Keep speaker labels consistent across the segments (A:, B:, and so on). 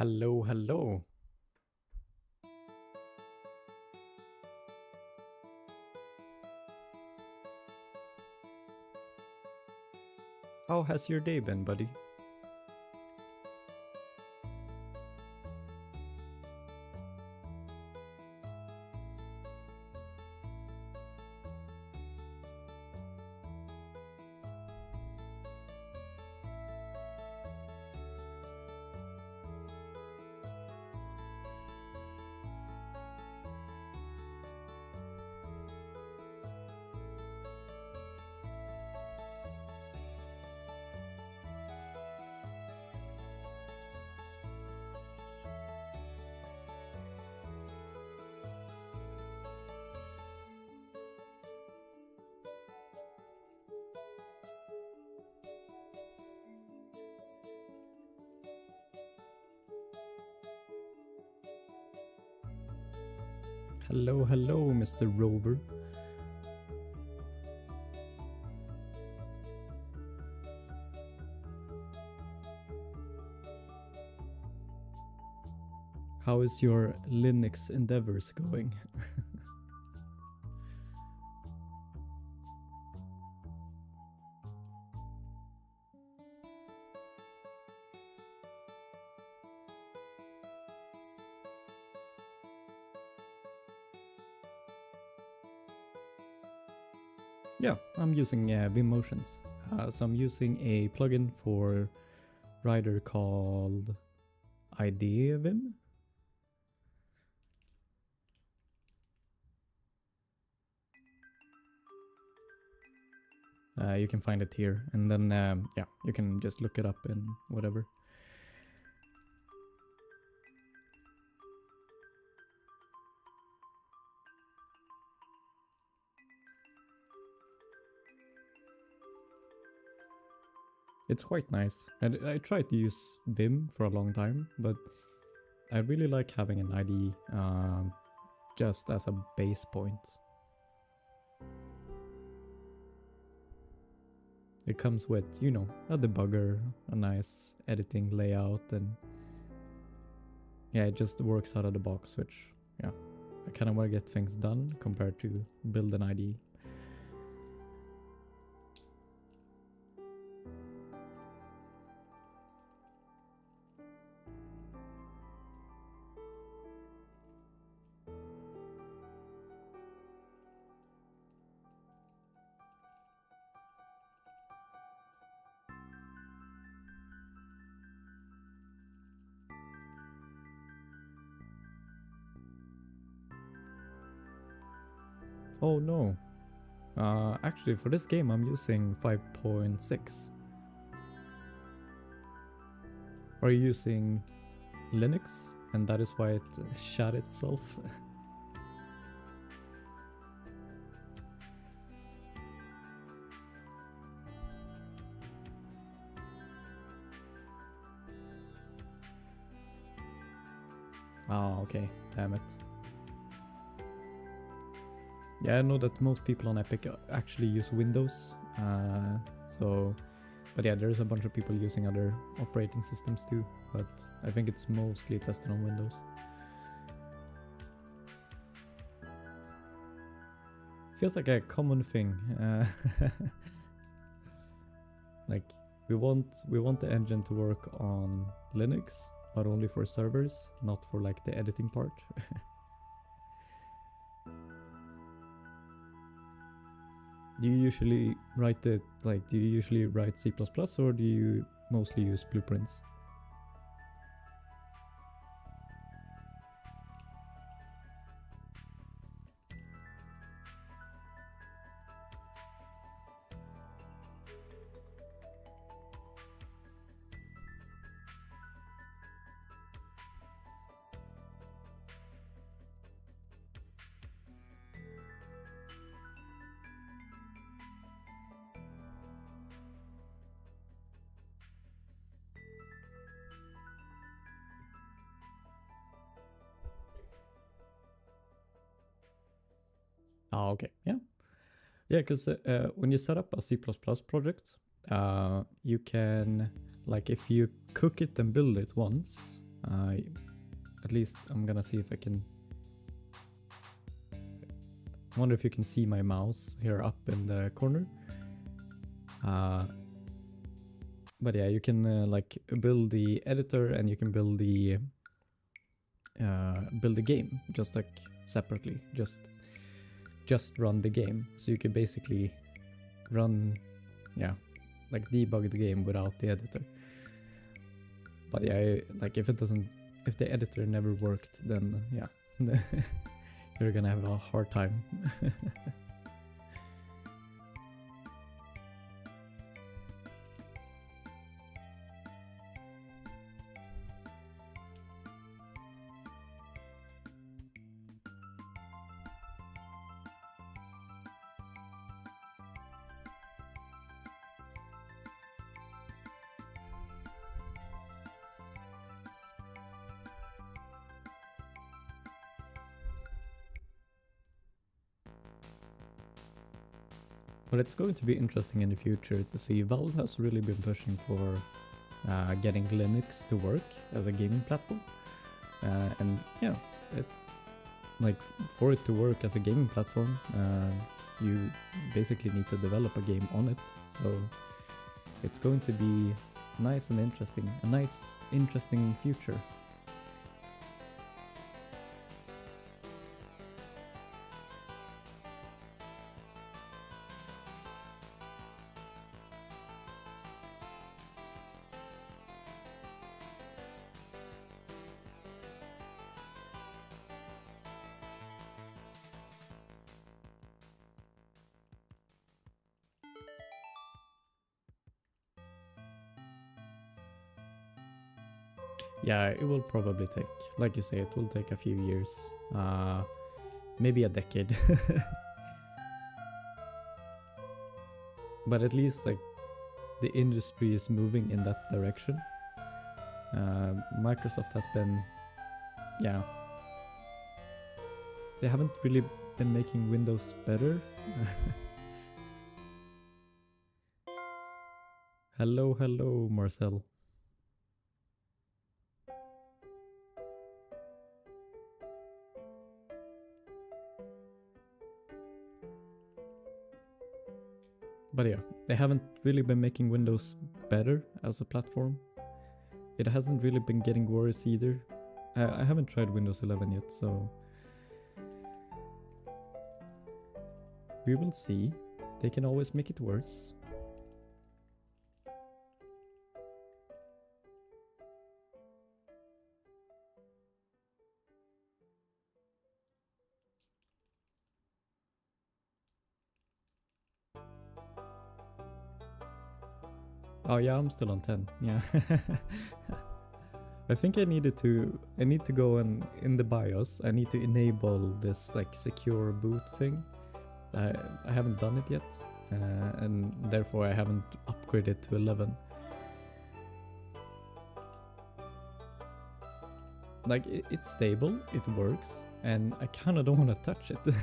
A: Hello, hello. How has your day been, buddy? Hello, hello, Mr. Rover. How is your Linux endeavors going? Yeah, I'm using Vimotions. So I'm using a plugin for Rider called IdeaVim. You can find it here, and then yeah, you can just look it up in whatever. It's quite nice, and I tried to use Vim for a long time, but I really like having an IDE just as a base point. It comes with, you know, a debugger, a nice editing layout, and yeah, it just works out of the box, which, yeah, I kind of want to get things done compared to build an IDE. Oh no. Actually, for this game, I'm using 5.6. Are you using Linux? And that is why it shut itself? Oh, okay. Damn it. Yeah, I know that most people on Epic actually use Windows. But yeah, there's a bunch of people using other operating systems too. But I think it's mostly tested on Windows. Feels like a common thing. Like we want the engine to work on Linux, but only for servers, not for like the editing part. Do you usually write it like do you usually write C++ or do you mostly use blueprints? Oh, okay. Yeah. Yeah, because when you set up a C++ project, you can, like, if you cook it and build it once, At least I'm gonna see if I can. I wonder if you can see my mouse here up in the corner. But yeah, you can like build the editor and you can build the game just like separately. Just run the game. So you could basically run, yeah, like debug the game without the editor. But yeah, like if the editor never worked, then yeah, you're gonna have a hard time. But it's going to be interesting in the future to see. Valve has really been pushing for getting Linux to work as a gaming platform. And yeah, for it to work as a gaming platform, you basically need to develop a game on it. So it's going to be nice and interesting, a nice, interesting future. Yeah, it will probably take, like you say, it will take a few years, maybe a decade. But at least like the industry is moving in that direction. Microsoft has been, yeah, they haven't really been making Windows better. Hello, Marcel. But yeah, they haven't really been making Windows better as a platform. It hasn't really been getting worse either. I haven't tried Windows 11 yet, so we will see. They can always make it worse. Oh yeah, I'm still on 10. Yeah. I think I need to go and in the BIOS, I need to enable this like secure boot thing. I haven't done it yet, and therefore I haven't upgraded to 11. Like it's stable, it works, and I kind of don't want to touch it.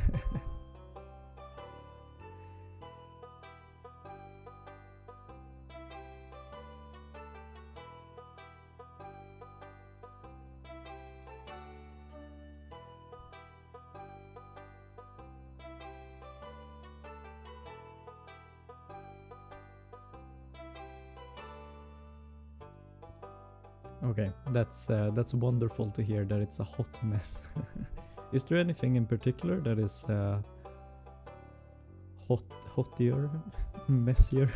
A: Okay, that's wonderful to hear that it's a hot mess. Is there anything in particular that is hotier, messier?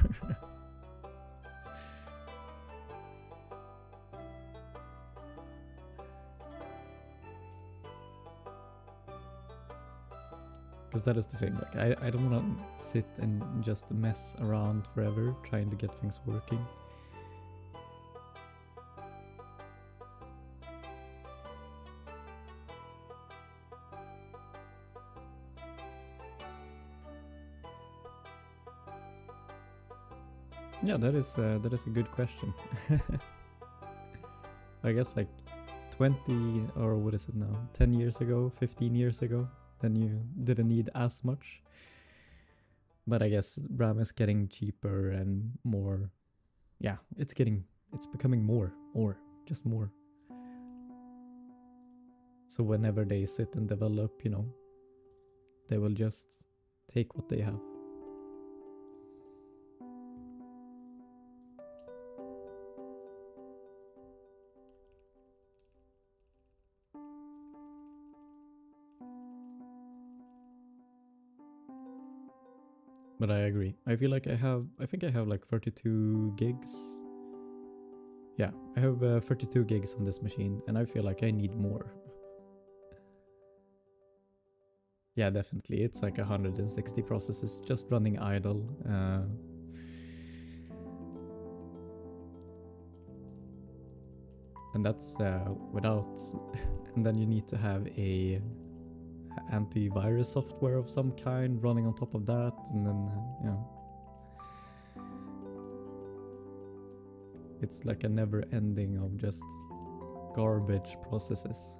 A: Because that is the thing, like I don't want to sit and just mess around forever trying to get things working. Yeah, that is a good question. I guess like 20 or what is it now? 10 years ago, 15 years ago, then you didn't need as much. But I guess RAM is getting cheaper and more. Yeah, it's becoming more, just more. So whenever they sit and develop, you know, they will just take what they have. But I agree. I feel like I think I have like 32 gigs. Yeah, I have 32 gigs on this machine, and I feel like I need more. Yeah, definitely. It's like 160 processes just running idle. And that's without... and then you need to have a antivirus software of some kind running on top of that, and then, you know... It's like a never ending of just garbage processes.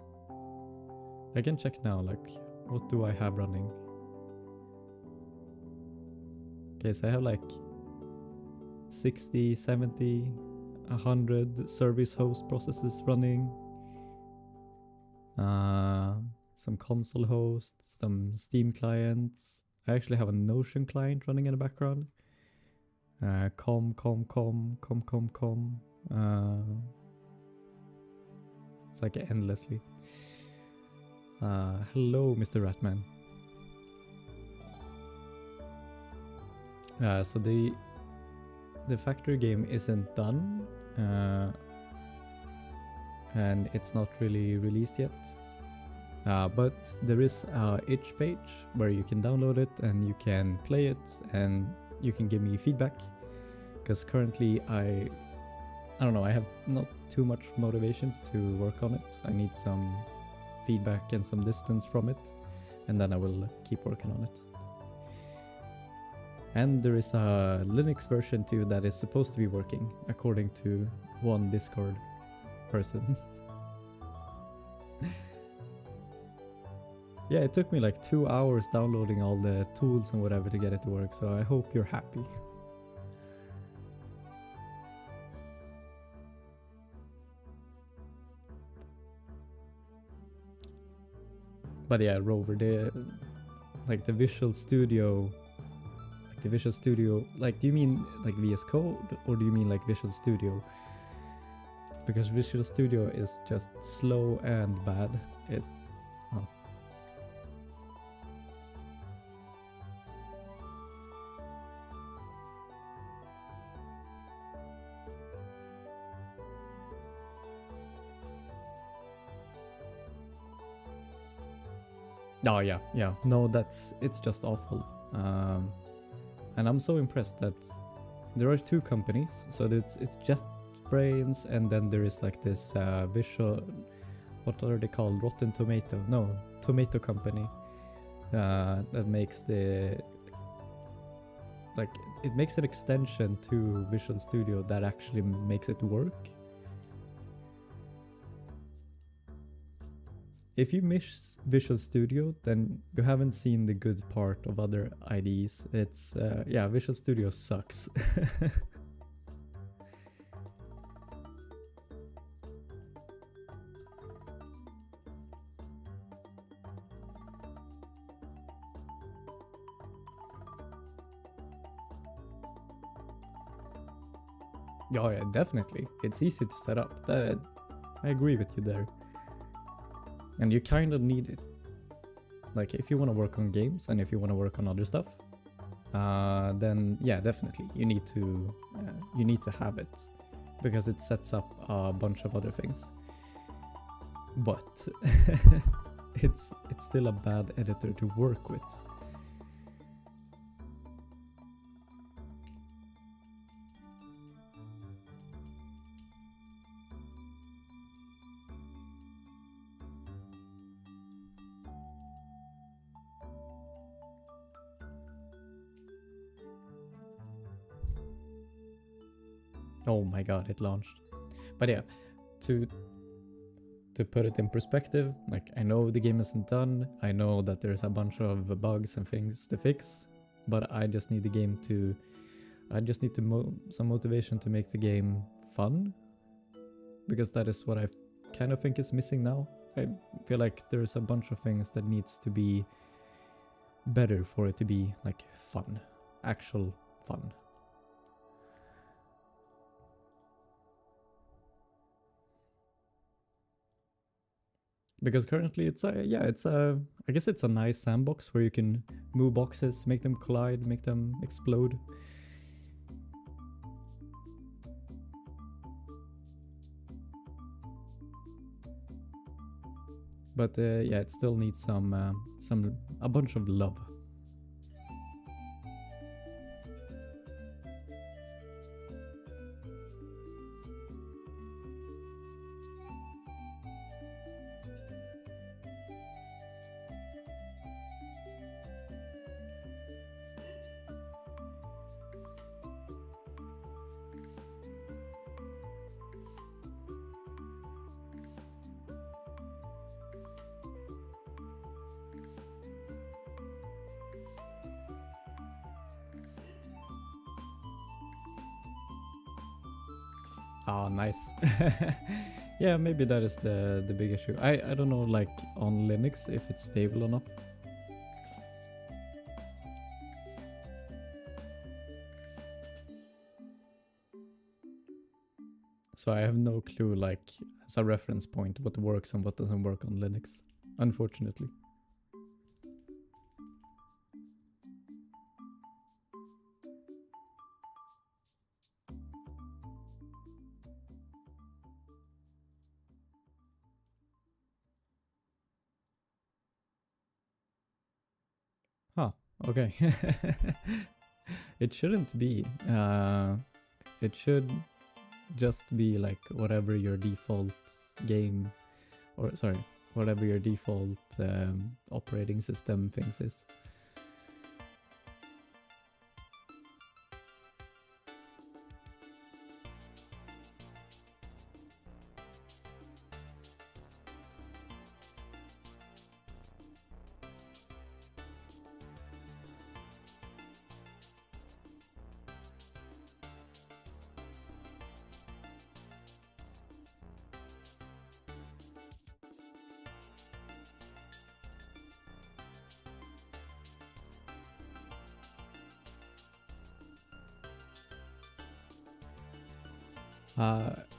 A: I can check now, like, what do I have running? Okay, so I have like 60, 70, 100 service host processes running. Some console hosts, some Steam clients. I actually have a Notion client running in the background. It's like endlessly. Hello, Mr. Ratman. So the factory game isn't done, and it's not really released yet. But there is a itch page where you can download it and you can play it and you can give me feedback. Because currently I don't know, I have not too much motivation to work on it. I need some feedback and some distance from it, and then I will keep working on it. And there is a Linux version too that is supposed to be working, according to one Discord person. Yeah, it took me like 2 hours downloading all the tools and whatever to get it to work, so I hope you're happy. But yeah, Rover, the Visual Studio, like, do you mean like VS Code or do you mean like Visual Studio? Because Visual Studio is just slow and bad. Oh yeah, no, it's just awful. And I'm so impressed that there are two companies, so it's JetBrains, and then there is like this visual, what are they called, Rotten Tomato? No, Tomato Company, that makes it makes an extension to Visual Studio that actually makes it work. If you miss Visual Studio, then you haven't seen the good part of other IDEs. It's, yeah, Visual Studio sucks. Oh yeah, definitely. It's easy to set up. I agree with you there. And you kind of need it. Like, if you want to work on games and if you want to work on other stuff, then yeah, definitely you need to have it, because it sets up a bunch of other things. But it's still a bad editor to work with. Oh my god, it launched. But yeah, to put it in perspective, like, I know the game isn't done, I know that there's a bunch of bugs and things to fix, but I just need the game to... I just need some motivation to make the game fun, because that is what I kind of think is missing now. I feel like there's a bunch of things that needs to be better for it to be like fun, actual fun. Because currently it's I guess it's a nice sandbox where you can move boxes, make them collide, make them explode. But yeah, it still needs a bunch of love. Ah, nice. Yeah, maybe that is the big issue. I don't know, like on Linux, if it's stable or not. So I have no clue, like as a reference point, what works and what doesn't work on Linux, unfortunately. Huh, okay. It shouldn't be. It should just be like whatever your default game, or sorry, whatever your default operating system thinks is.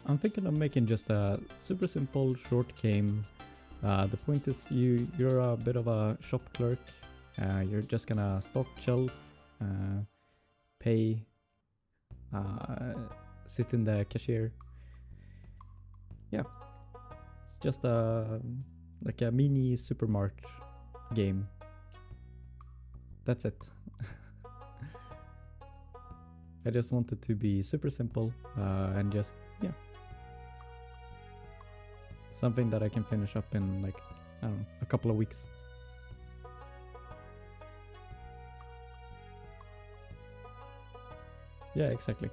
A: I'm thinking of making just a super simple short game. The point is you're a bit of a shop clerk. You're just gonna stock shelf, pay, sit in the cashier. Yeah, it's just like a mini supermarket game. That's it. I just want it to be super simple and just, yeah. Something that I can finish up in like, I don't know, a couple of weeks. Yeah, exactly.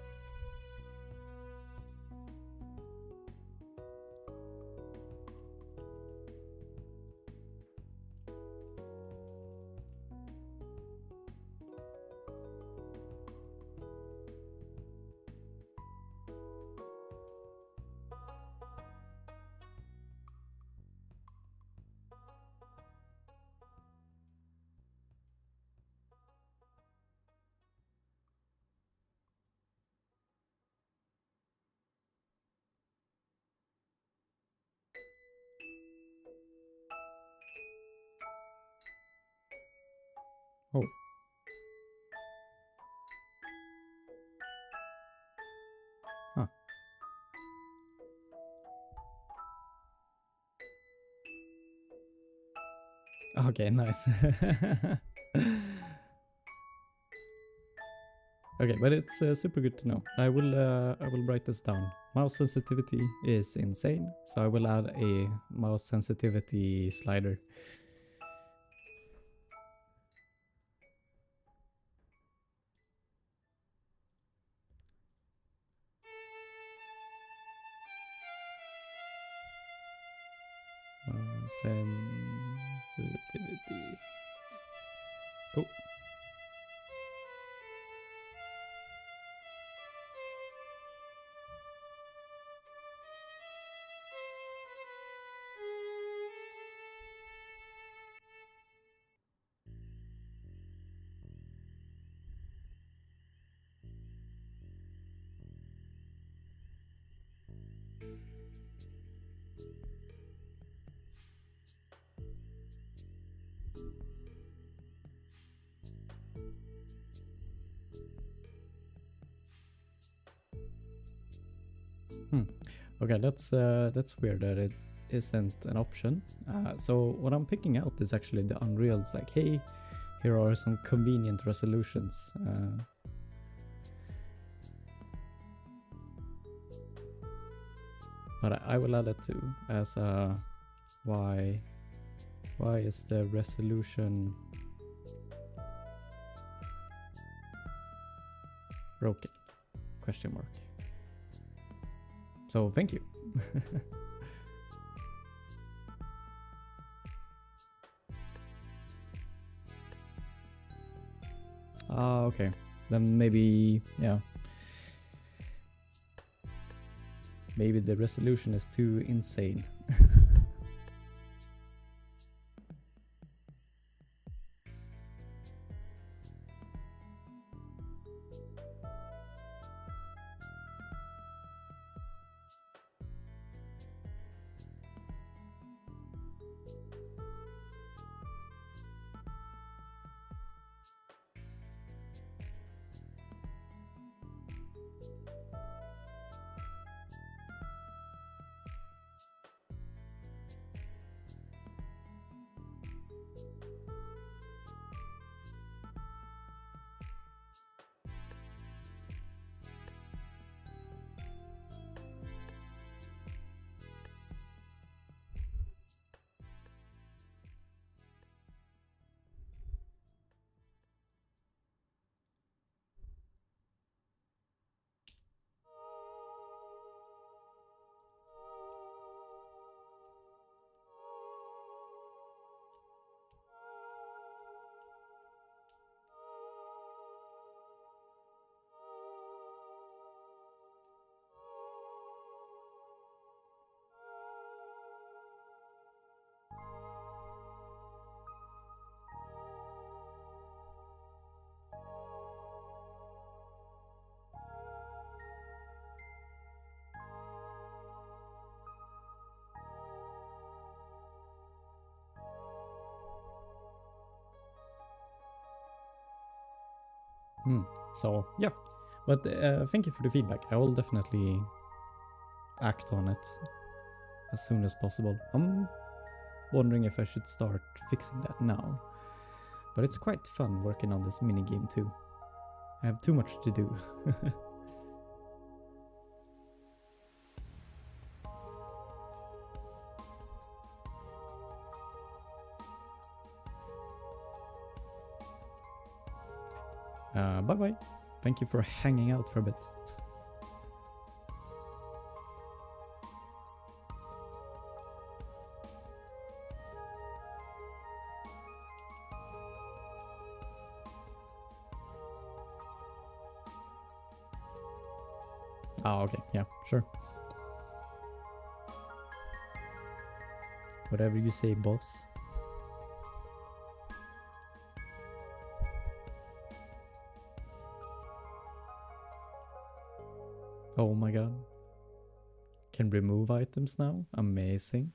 A: Oh. Huh. Okay, nice. Okay, but it's super good to know. I will write this down. Mouse sensitivity is insane, so I will add a mouse sensitivity slider. Sensitivity. Cool. Okay, that's weird that it isn't an option. So what I'm picking out is actually the Unreal. It's like, hey, here are some convenient resolutions. But I will add it too as why is the resolution broken? Question mark. So thank you. Okay. Then maybe, yeah. Maybe the resolution is too insane. So yeah, but thank you for the feedback. I will definitely act on it as soon as possible. I'm wondering if I should start fixing that now, but it's quite fun working on this mini game too. I have too much to do. Bye bye. Thank you for hanging out for a bit. Oh, okay. Yeah, sure. Whatever you say, boss. Oh my god. Can remove items now? Amazing.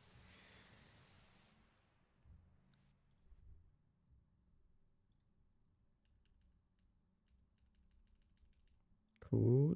A: Cool.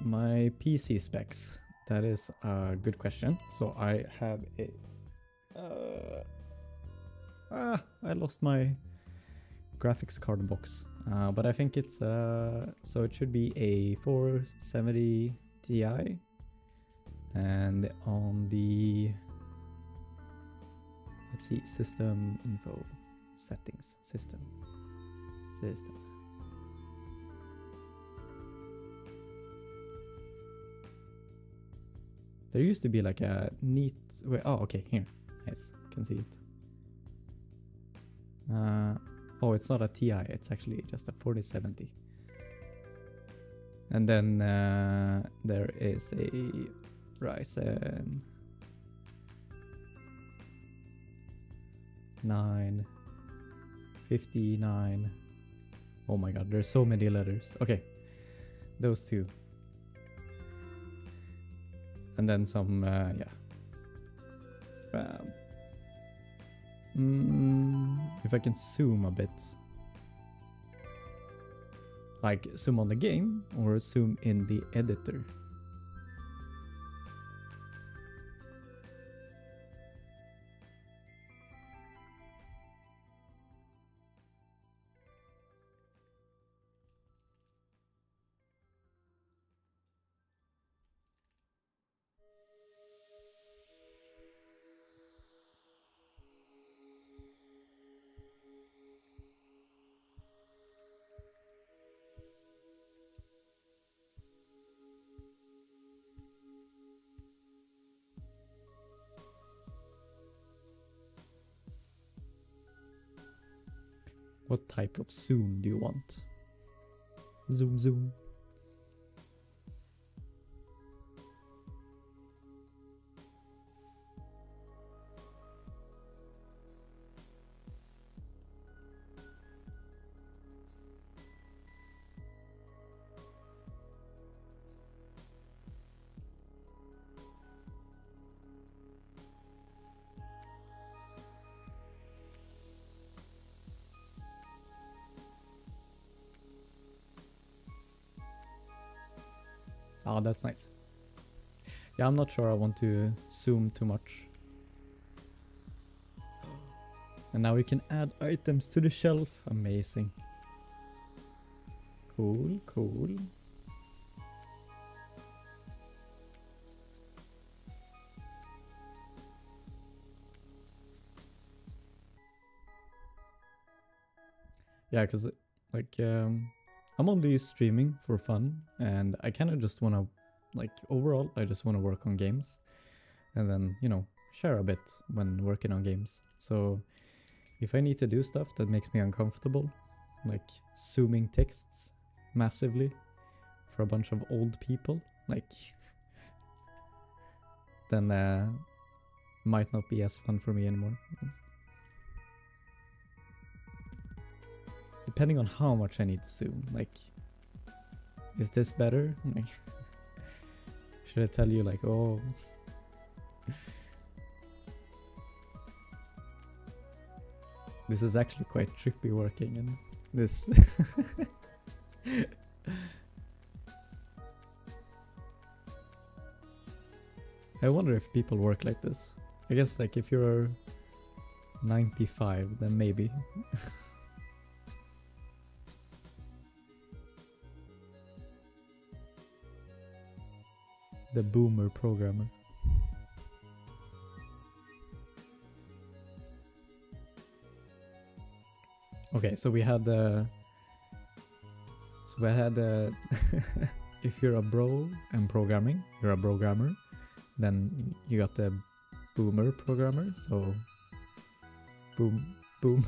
A: My PC specs. That is a good question. So I have a... I lost my graphics card box. But I think it's... so it should be a 470 Ti. And on the... Let's see, system info, settings, system. There used to be like a neat way. Oh, okay, here. Nice, can see it. Oh, it's not a Ti, it's actually just a 4070. And then there is a Ryzen 9 59. Oh my god, there's so many letters. Okay, those two. And then some, yeah. If I can zoom a bit. Like zoom on the game or zoom in the editor. What type of zoom do you want? Zoom, zoom. Oh, that's nice. Yeah, I'm not sure I want to zoom too much. And now we can add items to the shelf. Amazing. Cool, cool. Yeah, because like I'm only streaming for fun, and I kind of just want to, like, overall, I just want to work on games, and then, you know, share a bit when working on games. So if I need to do stuff that makes me uncomfortable, like zooming texts massively for a bunch of old people, like, then might not be as fun for me anymore. Depending on how much I need to zoom, like, is this better? Should I tell you, like, oh, this is actually quite trippy working in this. I wonder if people work like this. I guess, like, if you're 95, then maybe. The boomer programmer. Okay, so we had the if you're a bro and programming, you're a programmer. Then you got the boomer programmer, so boom, boom.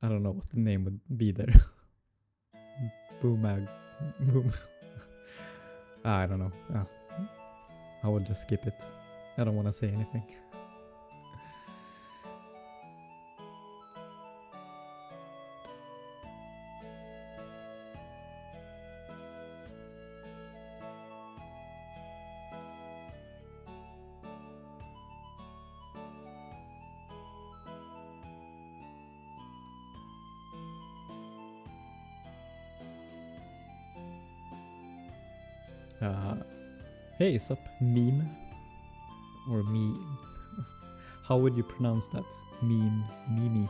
A: I don't know what the name would be there. Boomag. Boom. I don't know. I will just skip it. I don't want to say anything. Hey, sup, meme? Or me? How would you pronounce that? Meme, mimi.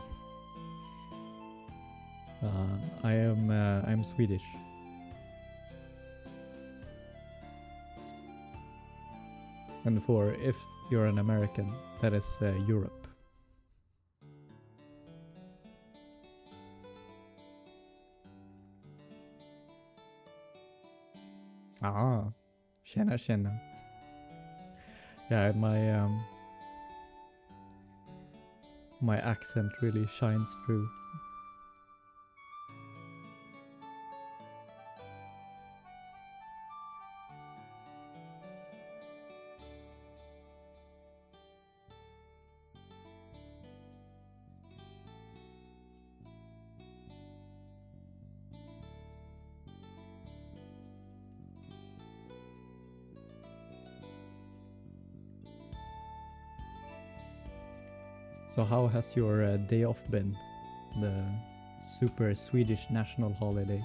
A: I'm Swedish. And for if you're an American, that is Europe. Ah, tjena tjena. Yeah, my accent really shines through. So how has your day off been? The super Swedish national holiday.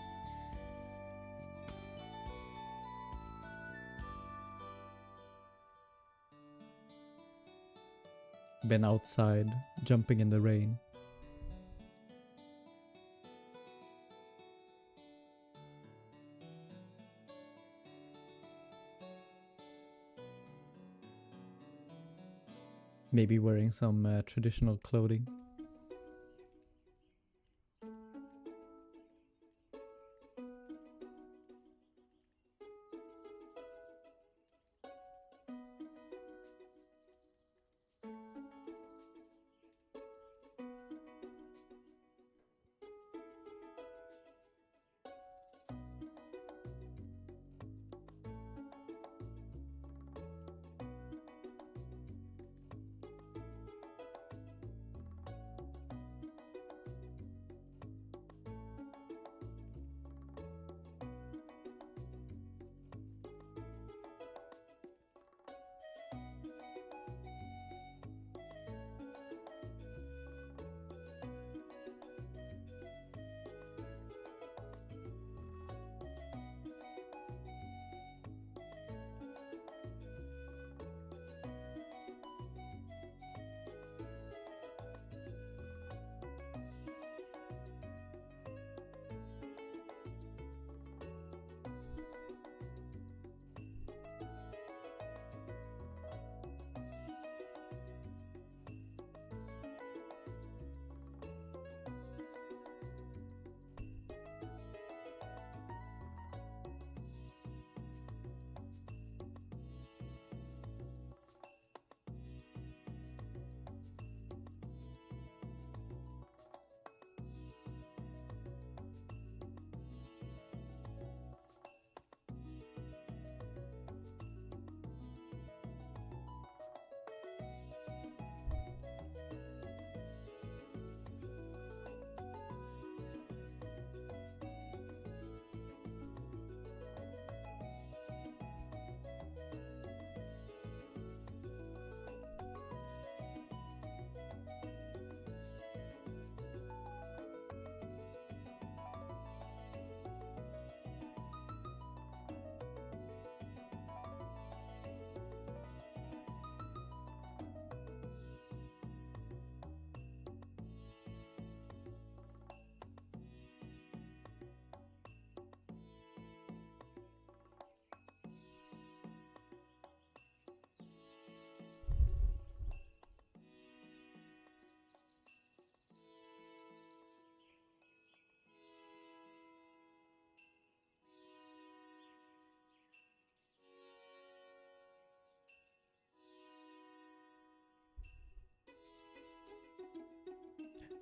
A: Been outside, jumping in the rain. Maybe wearing some traditional clothing.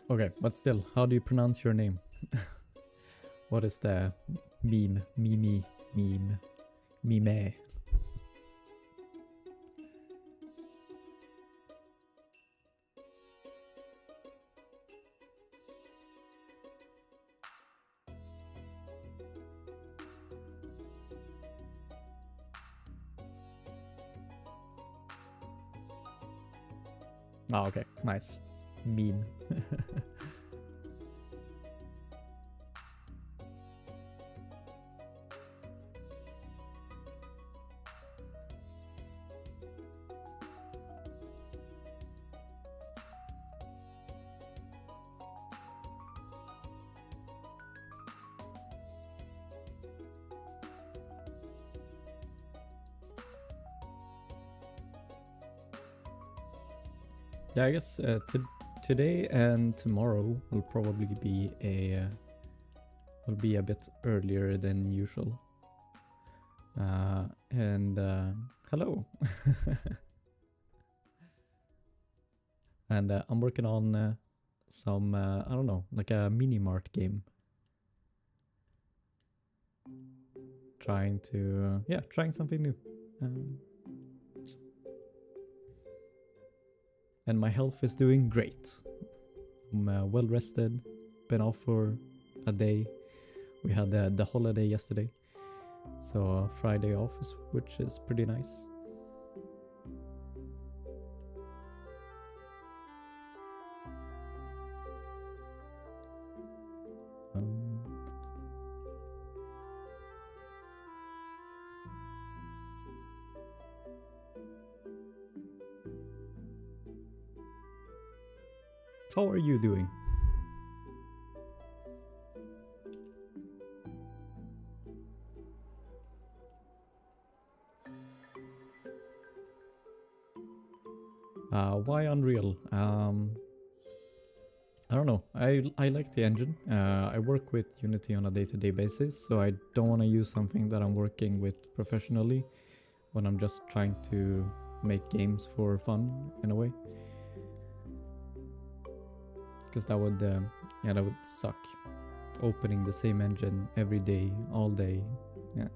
A: Okay, but still, how do you pronounce your name? What is the meme? Meme. Mime. Ah, okay, nice. Meme. Yeah, I guess today and tomorrow will probably be a bit earlier than usual. And hello. And I'm working on some, I don't know, like a mini mart game. Trying to, trying something new. And my health is doing great. I'm well rested, been off for a day. We had the holiday yesterday, so Friday off, which is pretty nice. How are you doing? Why Unreal? I don't know. I like the engine. I work with Unity on a day-to-day basis, so I don't want to use something that I'm working with professionally when I'm just trying to make games for fun in a way. Because that would suck. Opening the same engine every day, all day. Yeah.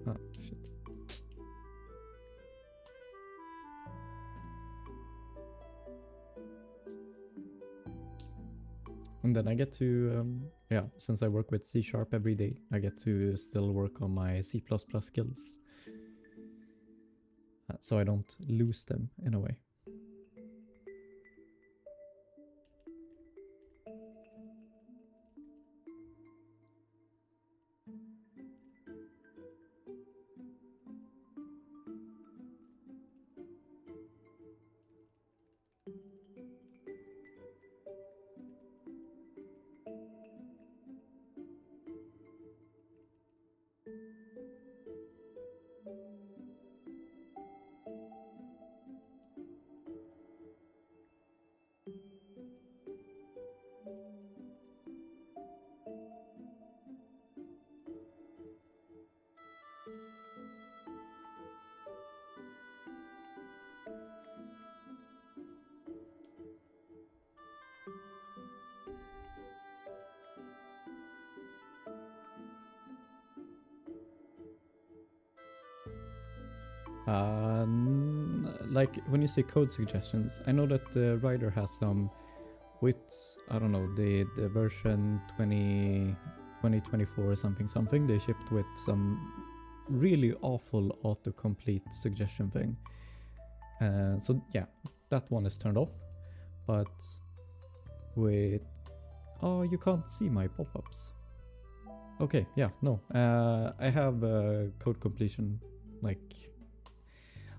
A: Oh, shit. And then I get to, since I work with C# every day, I get to still work on my C++ skills. So I don't lose them in a way. Like when you say code suggestions, I know that the writer has some with, I don't know, the version 2024 or something, they shipped with some really awful autocomplete suggestion thing. So yeah, that one is turned off, but with, oh, you can't see my pop-ups. Okay, yeah, no, I have code completion, like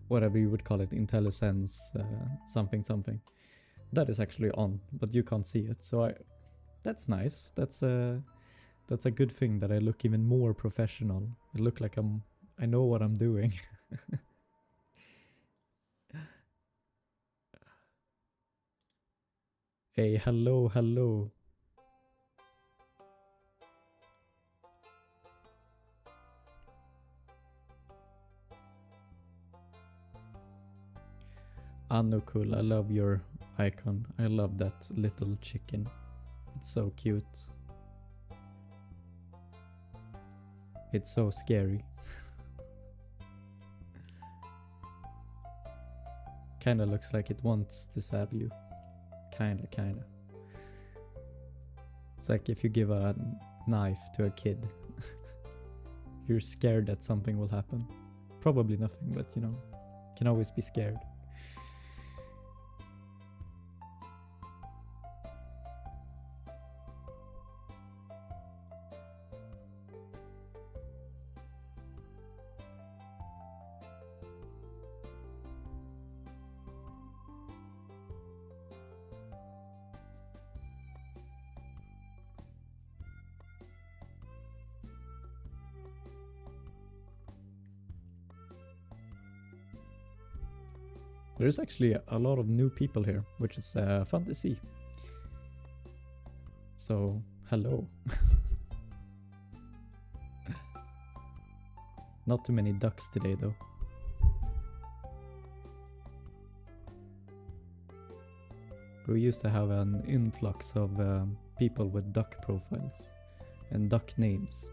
A: whatever you would call it, IntelliSense, something. That is actually on, but you can't see it. So that's nice. That's a good thing that I look even more professional. I look like I know what I'm doing. Hey, hello. Anukul, I love your icon. I love that little chicken. It's so cute. It's so scary. Kinda looks like it wants to stab you. Kinda. It's like if you give a knife to a kid. You're scared that something will happen. Probably nothing, but you know, can always be scared. There's actually a lot of new people here, which is fun to see. So, hello. Not too many ducks today though. We used to have an influx of people with duck profiles and duck names.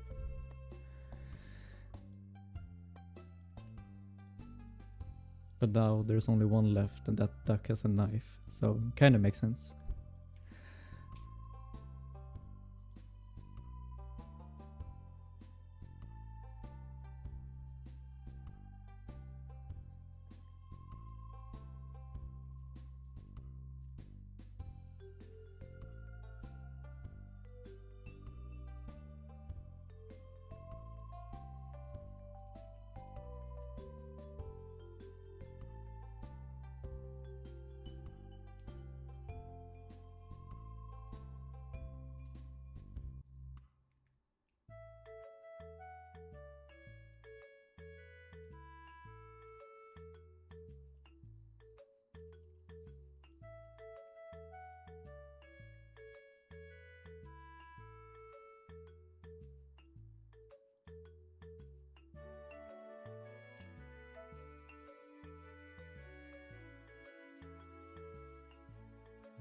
A: But now there's only one left and that duck has a knife, so kinda makes sense.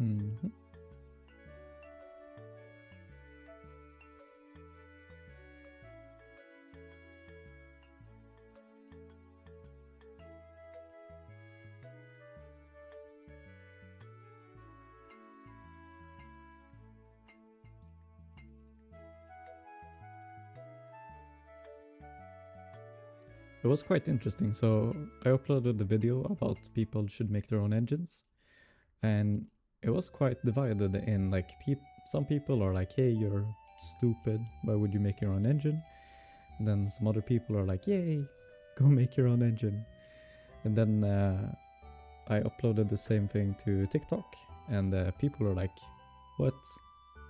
A: Mm-hmm. It was quite interesting. So I uploaded the video about people should make their own engines, and it was quite divided in like some people are like, hey, you're stupid, why would you make your own engine? And then some other people are like, yay, go make your own engine. And then I uploaded the same thing to TikTok, and people are like, what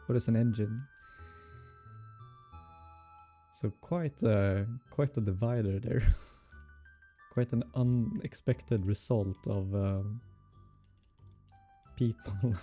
A: is an engine? So quite a divider there. Quite an unexpected result of people.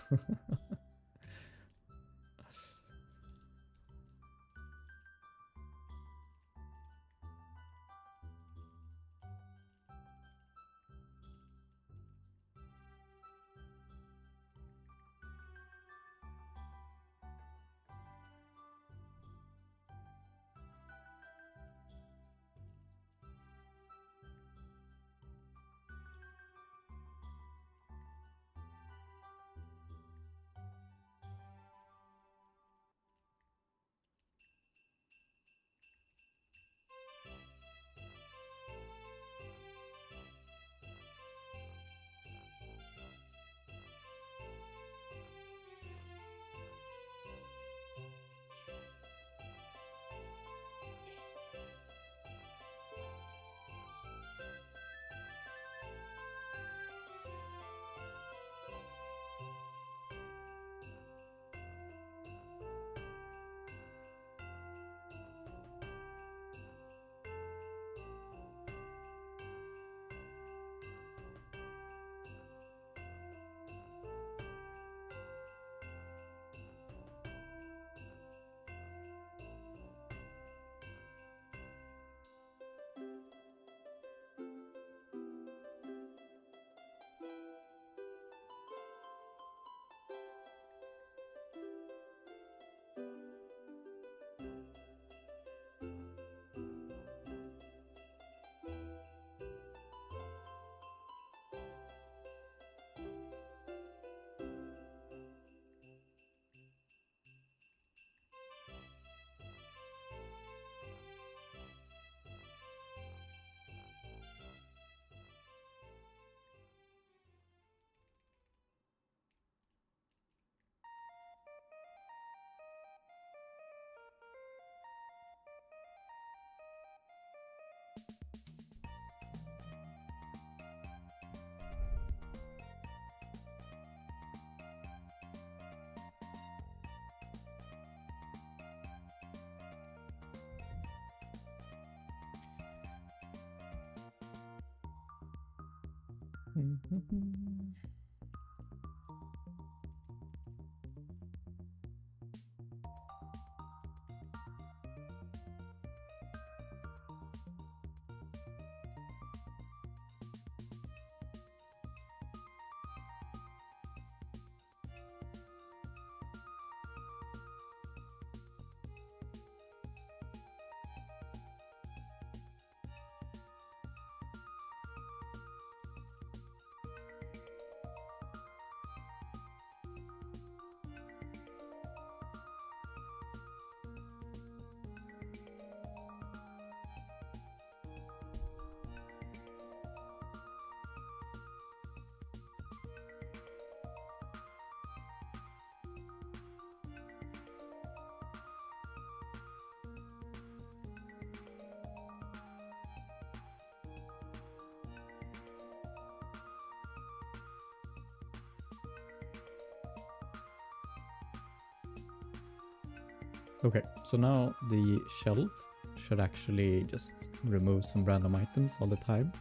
A: Okay, so now the shelf should actually just remove some random items all the time,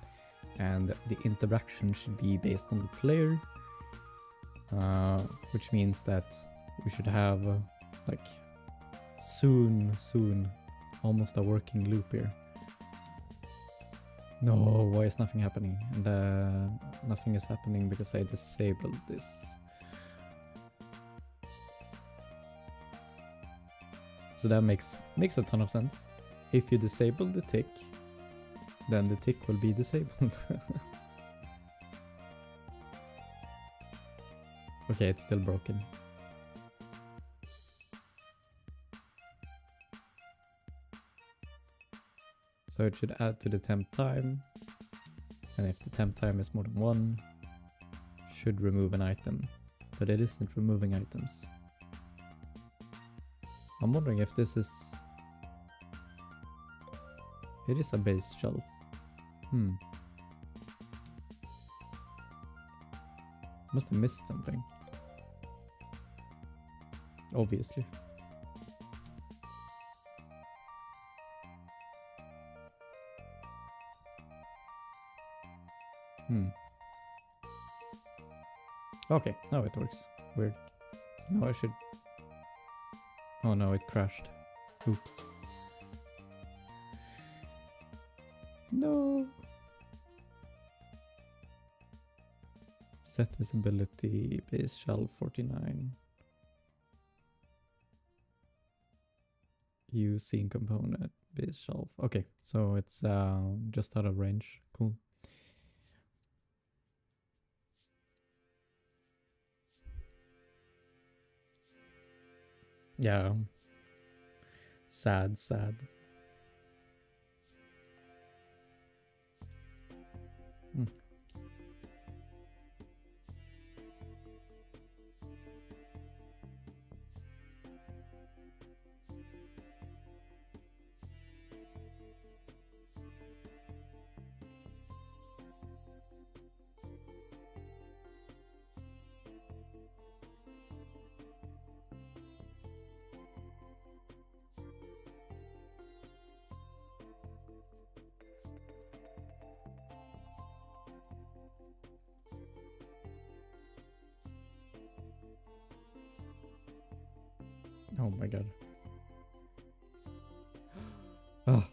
A: and the interaction should be based on the player, which means that we should have like soon almost a working loop here. No, why is nothing happening? And nothing is happening because I disabled this. So that makes a ton of sense. If you disable the tick, then the tick will be disabled. Okay, it's still broken. So it should add to the temp time, and if the temp time is more than 1, should remove an item, but it isn't removing items. I'm wondering if this is... It is a base shelf. Must have missed something. Obviously. Okay, now it works. Weird. So now I should... Oh no, it crashed. Oops. No! Set visibility, base shelf 49. Use scene component, base shelf. Okay, so it's just out of range. Cool. Yeah. Sad. Oh my god. Oh.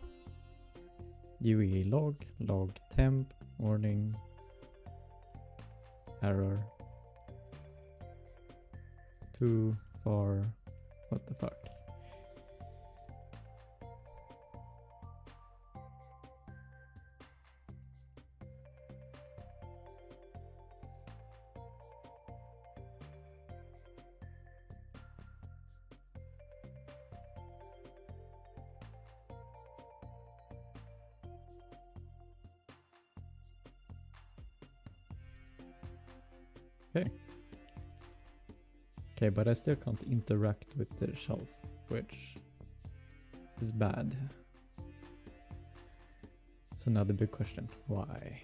A: UE log temp, warning, error, too far, what the fuck. Okay, but I still can't interact with the shelf, which is bad. So now the big question, why?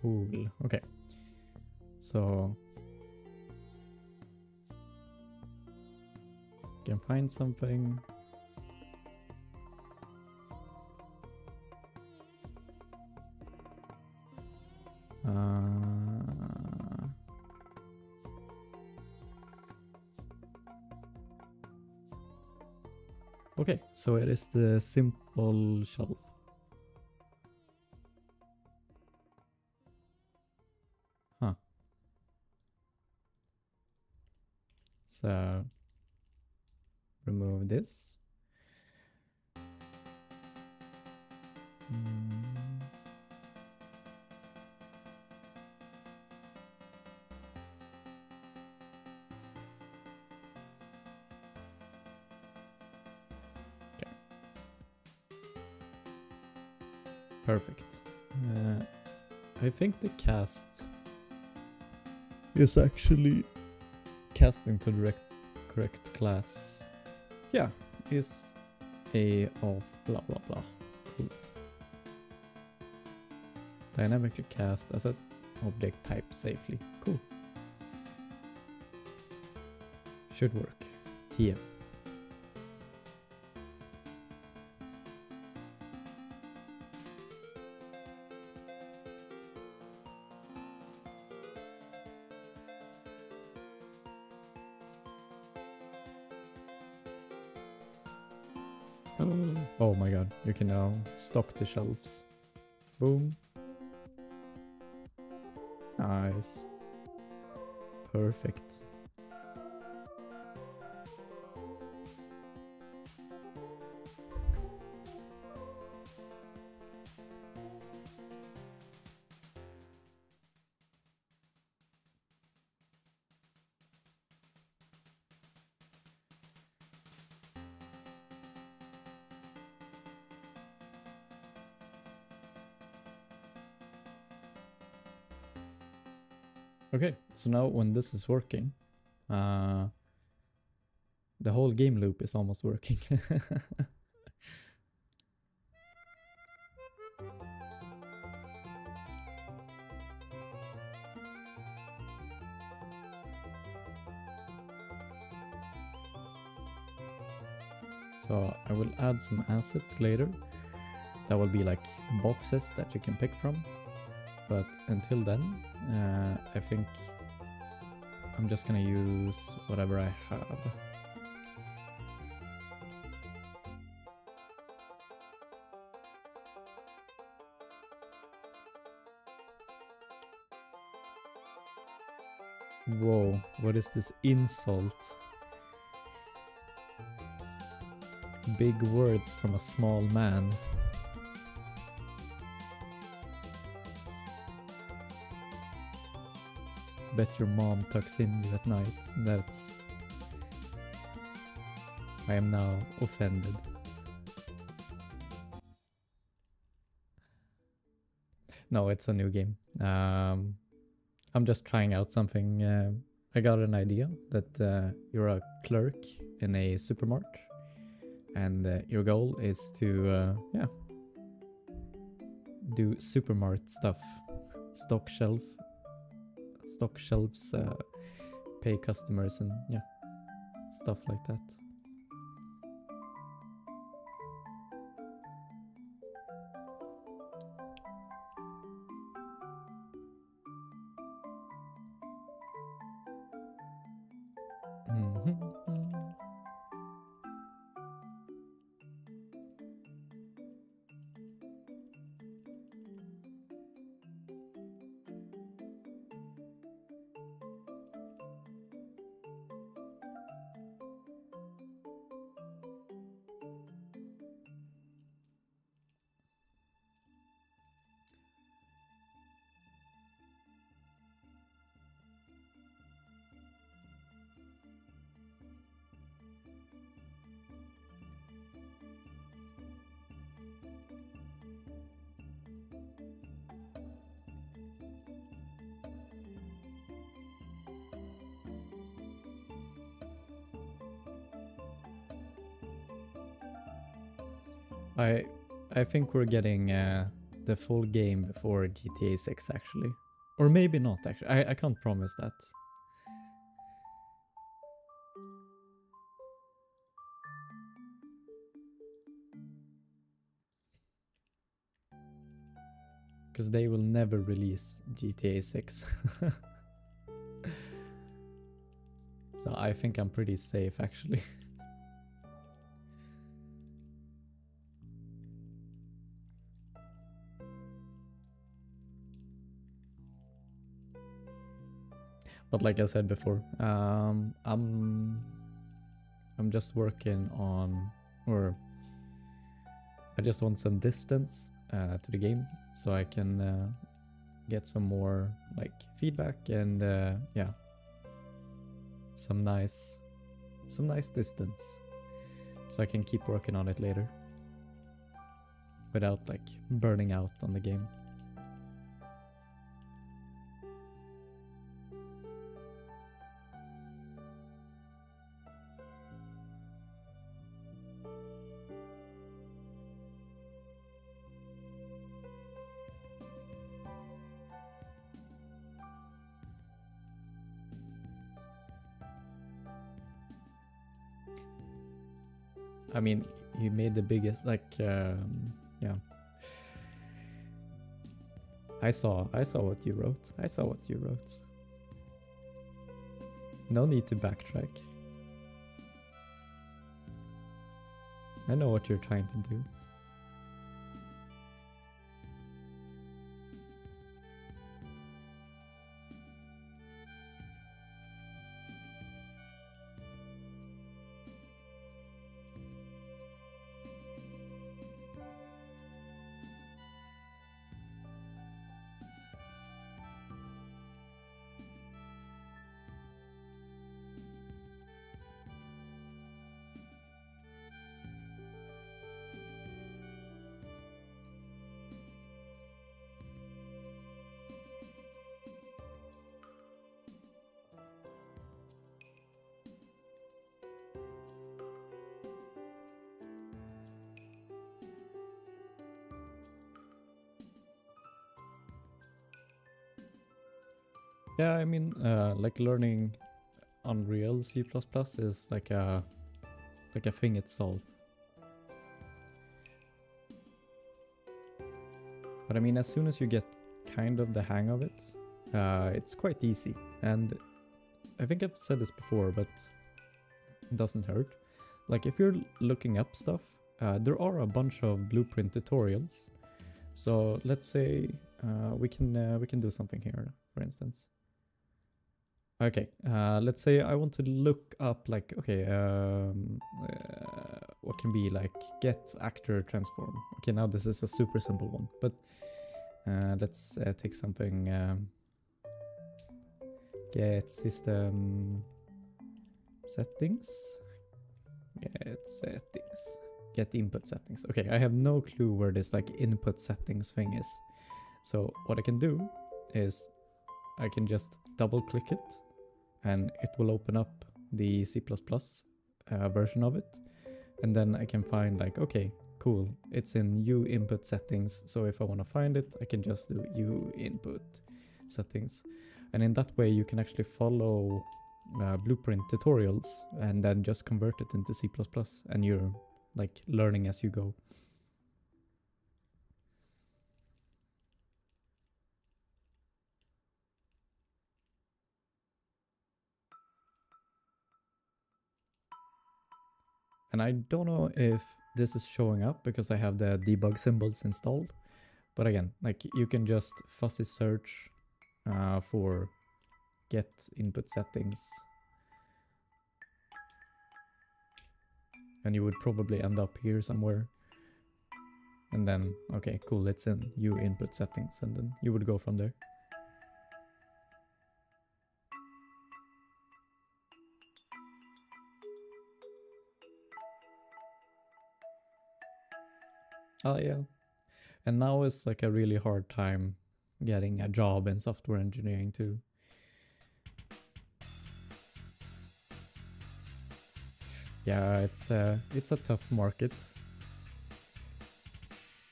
A: Cool. Okay. So can find something. Okay, so it is the simple shelf. Huh. So remove this. Okay. Perfect. I think the cast is actually casting to the correct class. Yeah, is A of blah blah blah. Cool. Dynamically cast as an object type safely. Cool. Should work. TM. Oh my god, you can now stock the shelves. Boom. Nice. Perfect. Okay, so now when this is working, the whole game loop is almost working. So I will add some assets later. That will be like boxes that you can pick from. But until then, I think I'm just gonna use whatever I have. Whoa, what is this insult? Big words from a small man. Bet your mom tucks in you at night. That's... I am now offended. No, it's a new game. I'm just trying out something. I got an idea that you're a clerk in a supermarket, and your goal is to, do supermarket stuff. Stock shelves, pay customers, and stuff like that. I think we're getting the full game before GTA 6 actually. Or maybe not actually. I can't promise that. Because they will never release GTA 6. So I think I'm pretty safe actually. But like I said before, I'm just working on, or I just want some distance to the game so I can get some more like feedback and yeah, some nice distance so I can keep working on it later without like burning out on the game. I mean, he made the biggest, like, yeah. I saw what you wrote. I saw what you wrote. No need to backtrack. I know what you're trying to do. Yeah, I mean, like learning Unreal C++ is like a thing itself. But I mean, as soon as you get kind of the hang of it, it's quite easy. And I think I've said this before, but it doesn't hurt. Like if you're looking up stuff, there are a bunch of Blueprint tutorials. So let's say we can do something here, for instance. Okay, let's say I want to look up like, okay, what can be like get actor transform. Okay, now this is a super simple one, but let's take something, get system settings, get input settings. Okay, I have no clue where this like input settings thing is. So what I can do is I can just double click it and it will open up the C++ version of it. And then I can find like, okay, cool, it's in U input settings. So if I want to find it, I can just do U input settings. And in that way, you can actually follow Blueprint tutorials and then just convert it into C++, and you're like learning as you go. And I don't know if this is showing up because I have the debug symbols installed. But again, like you can just fuzzy search for get input settings. And you would probably end up here somewhere. And then, okay, cool, it's in U input settings. And then you would go from there. Oh yeah. And now it's like a really hard time getting a job in software engineering too. Yeah, it's a tough market.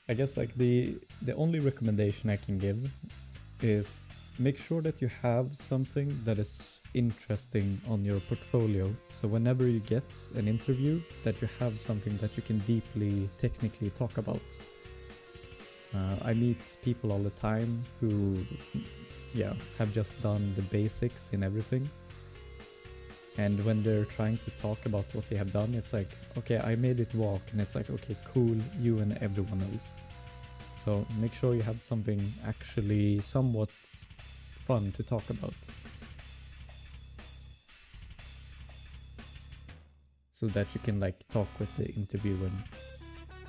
A: I guess like the only recommendation I can give is make sure that you have something that is interesting on your portfolio. So whenever you get an interview, that you have something that you can deeply technically talk about. I meet people all the time who, yeah, have just done the basics in everything. And when they're trying to talk about what they have done, it's like, okay, I made it walk. And it's like, okay, cool, you and everyone else. So make sure you have something actually somewhat fun to talk about. so that you can like talk with the interviewer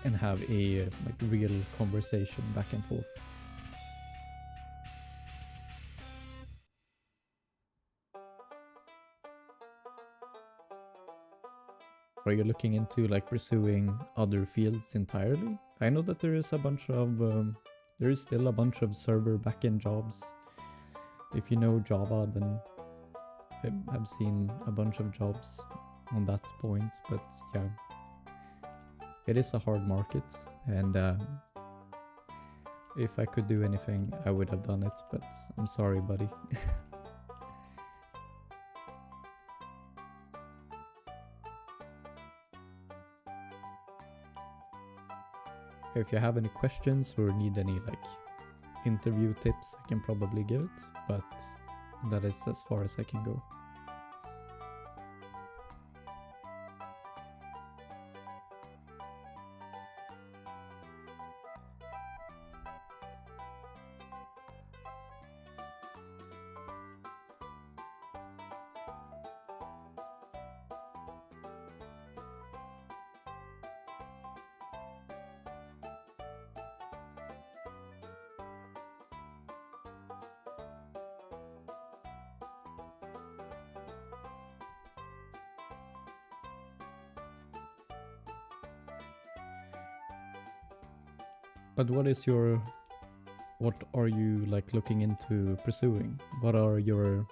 A: and have a like real conversation back and forth. Are you looking into like pursuing other fields entirely? I know that there is still a bunch of server backend jobs. If you know Java, then I've seen a bunch of jobs on that point. But yeah, it is a hard market, and if I could do anything, I would have done it. But I'm sorry, buddy. If you have any questions or need any like interview tips, I can probably give it, but that is as far as I can go. But what are you like looking into pursuing? What are your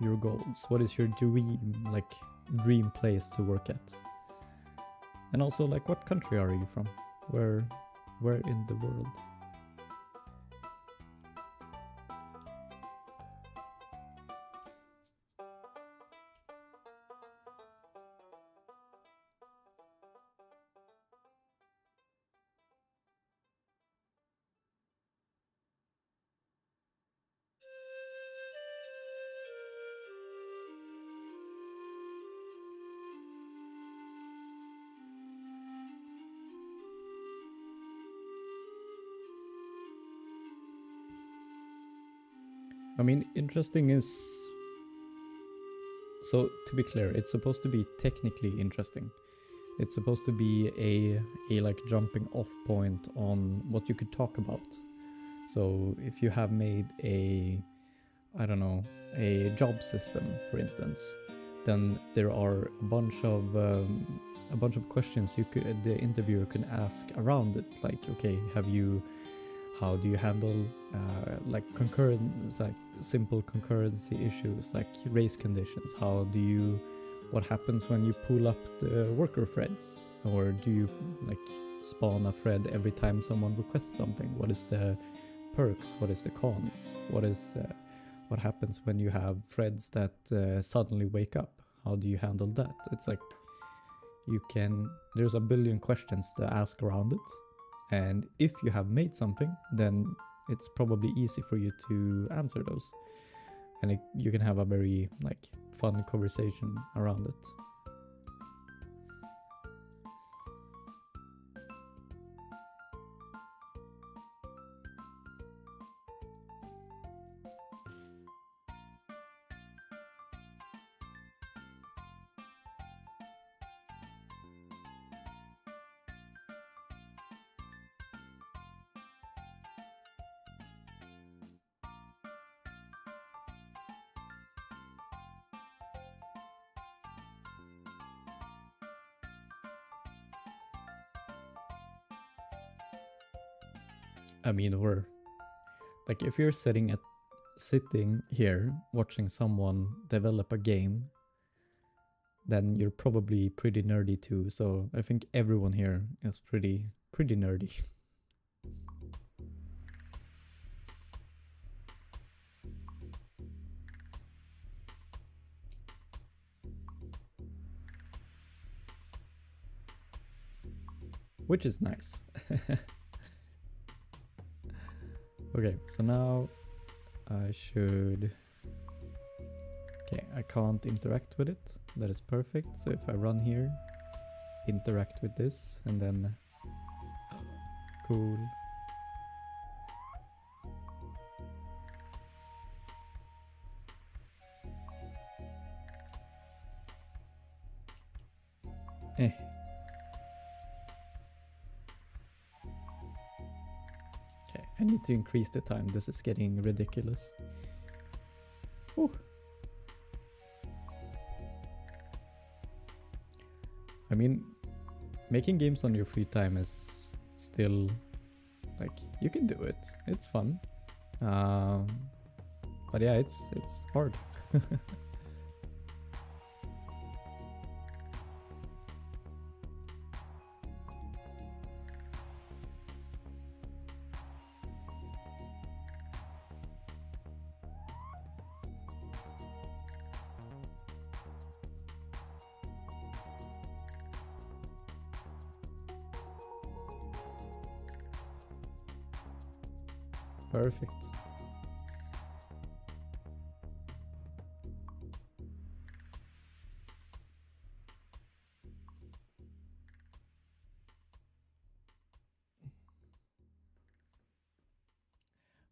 A: goals? What is your dream place to work at? And also like what country are you from? Where in the world? I mean, interesting is... So, to be clear, it's supposed to be technically interesting. It's supposed to be a like jumping off point on what you could talk about. So, if you have made I don't know, a job system, for instance, then there are a bunch of questions the interviewer can ask around it. Like, okay, how do you handle like simple concurrency issues like race conditions? What happens when you pull up the worker threads? Or do you like spawn a thread every time someone requests something? What is the perks? What is the cons? What happens when you have threads that suddenly wake up? How do you handle that? It's like there's a billion questions to ask around it. And if you have made something, then it's probably easy for you to answer those. And you can have a very like fun conversation around it. I mean, or like if you're sitting here watching someone develop a game, then you're probably pretty nerdy too. So I think everyone here is pretty nerdy. Which is nice. Okay, so now I should... Okay, I can't interact with it. That is perfect. So if I run here, interact with this, and then... Cool. I need to increase the time. This is getting ridiculous. Whew. I mean, making games on your free time is still, like, you can do it. It's fun. But yeah, it's hard. Perfect.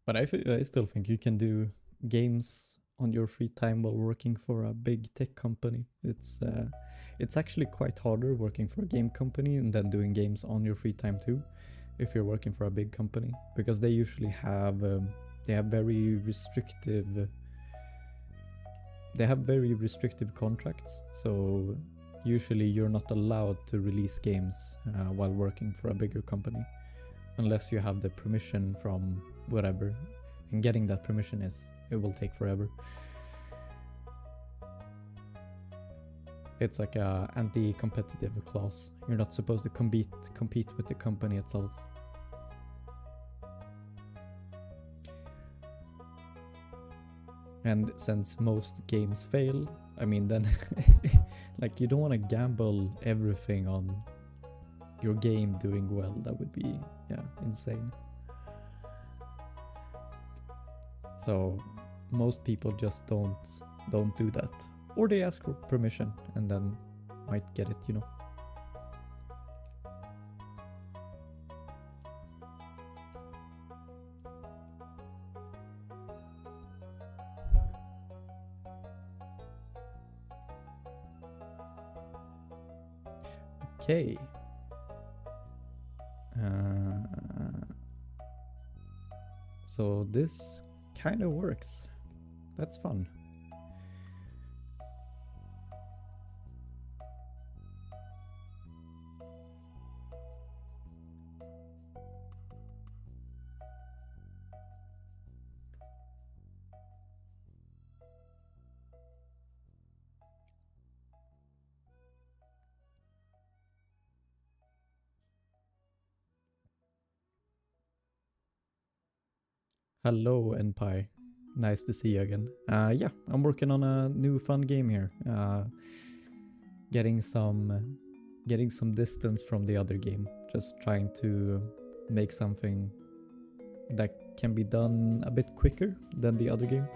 A: But I still think you can do games on your free time while working for a big tech company. It's actually quite harder working for a game company and then doing games on your free time too, if you're working for a big company, because they usually have very restrictive contracts. So usually you're not allowed to release games while working for a bigger company, unless you have the permission from whatever. And getting that permission it will take forever. It's like a anti-competitive clause. You're not supposed to compete with the company itself. And since most games fail, I mean, then like, you don't want to gamble everything on your game doing well. That would be, yeah, insane. So most people just don't do that, or they ask for permission and then might get it, you know. Okay. So this kind of works. That's fun. Hello, NPie. Nice to see you again. Yeah, I'm working on a new fun game here. Getting some distance from the other game. Just trying to make something that can be done a bit quicker than the other game.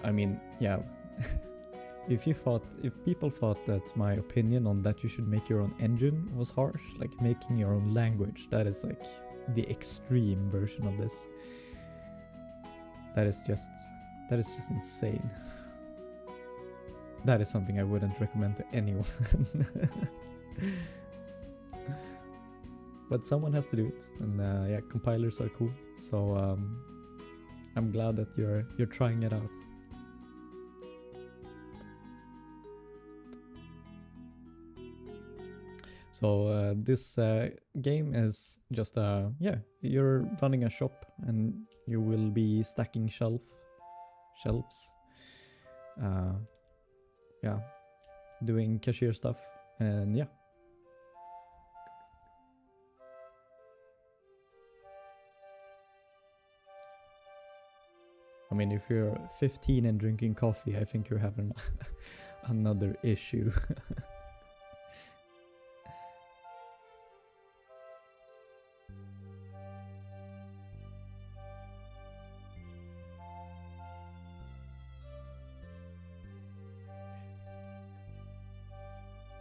A: I mean, yeah. If people thought that my opinion on that you should make your own engine was harsh, like making your own language, that is like the extreme version of this. That is just insane. That is something I wouldn't recommend to anyone. But someone has to do it, and yeah, compilers are cool. So I'm glad that you're trying it out. So this game is just yeah, you're running a shop and you will be stacking shelves. Yeah, doing cashier stuff, and yeah. I mean, if you're 15 and drinking coffee, I think you're having another issue.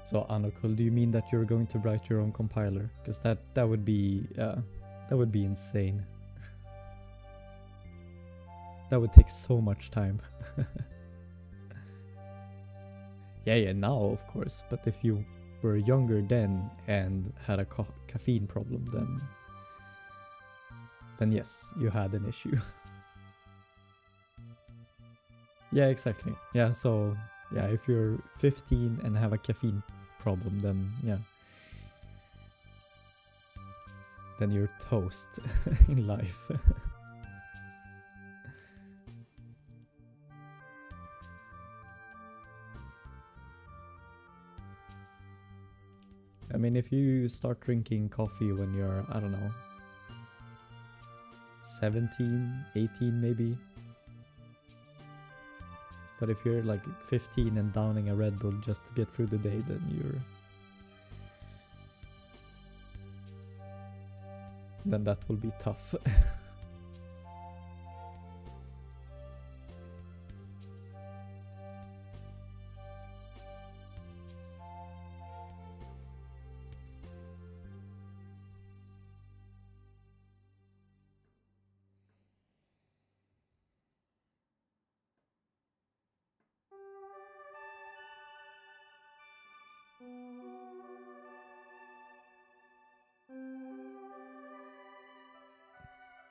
A: So Anokul, do you mean that you're going to write your own compiler? Because that would be insane. That would take so much time. Yeah, now of course. But were younger then and had a caffeine problem, then yes, you had an issue. Yeah, exactly. Yeah, so yeah, if you're 15 and have a caffeine problem, then yeah, then you're toast in life. I mean, if you start drinking coffee when you're, I don't know, 17, 18 maybe. But if you're like 15 and downing a Red Bull just to get through the day, then that will be tough.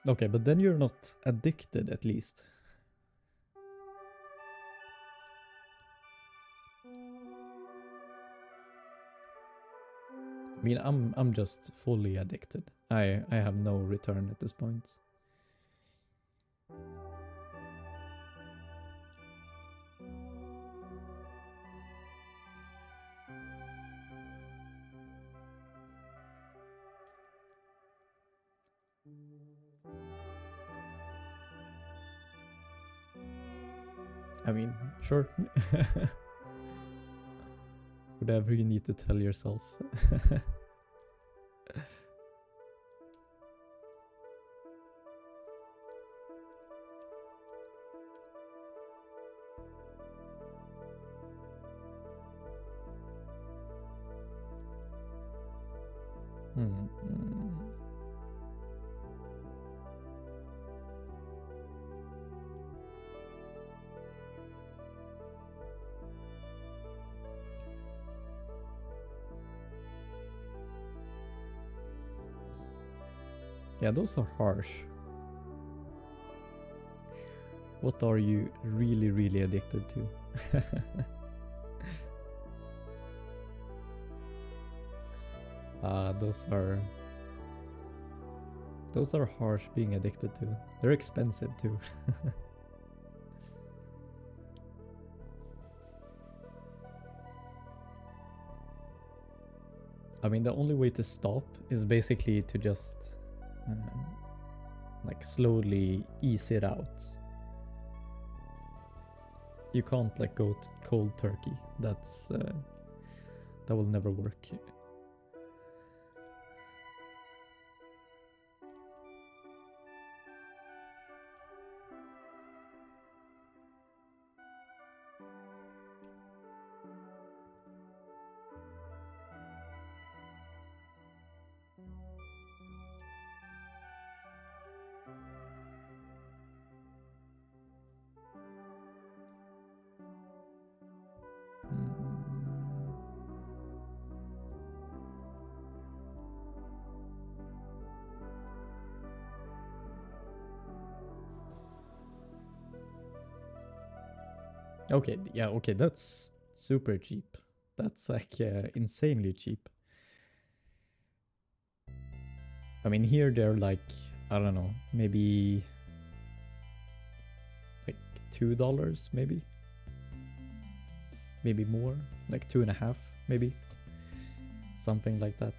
A: Okay, but then you're not addicted, at least. I mean, I'm just fully addicted. I have no return at this point. I mean, sure. Whatever you need to tell yourself. Yeah, those are harsh. What are you really, really addicted to? Those are harsh being addicted to. They're expensive too. I mean, the only way to stop is basically to just like slowly ease it out. You can't like go cold turkey. That will never work. Okay, yeah, okay, that's super cheap. That's like insanely cheap. I mean, here they're like, I don't know, maybe like $2, maybe? Maybe more, like 2.5, maybe? Something like that.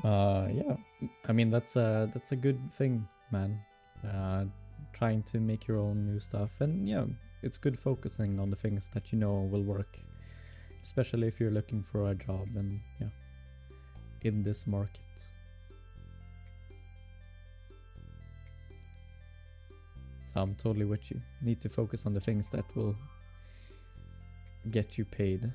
A: Yeah, I mean that's a good thing, man. Uh, Trying to make your own new stuff, and yeah, it's good focusing on the things that you know will work, especially if you're looking for a job and yeah, in this market. So I'm totally with you. Need to focus on the things that will get you paid.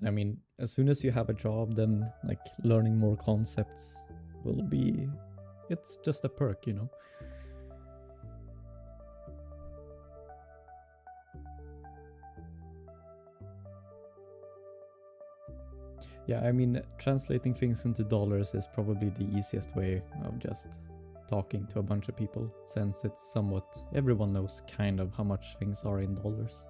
A: I mean, as soon as you have a job, then like learning more concepts will be, it's just a perk, you know? Yeah, I mean, translating things into dollars is probably the easiest way of just talking to a bunch of people, since it's somewhat, everyone knows kind of how much things are in dollars.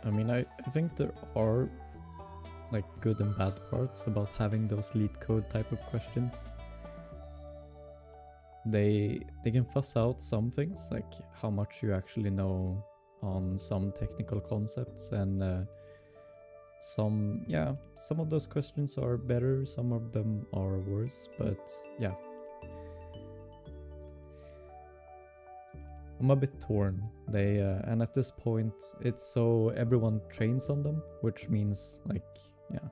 A: I mean, I think there are like good and bad parts about having those lead code type of questions. They can fuss out some things, like how much you actually know on some technical concepts, and some of those questions are better, some of them are worse, but yeah. I'm a bit torn. They and at this point, it's so everyone trains on them, which means like yeah.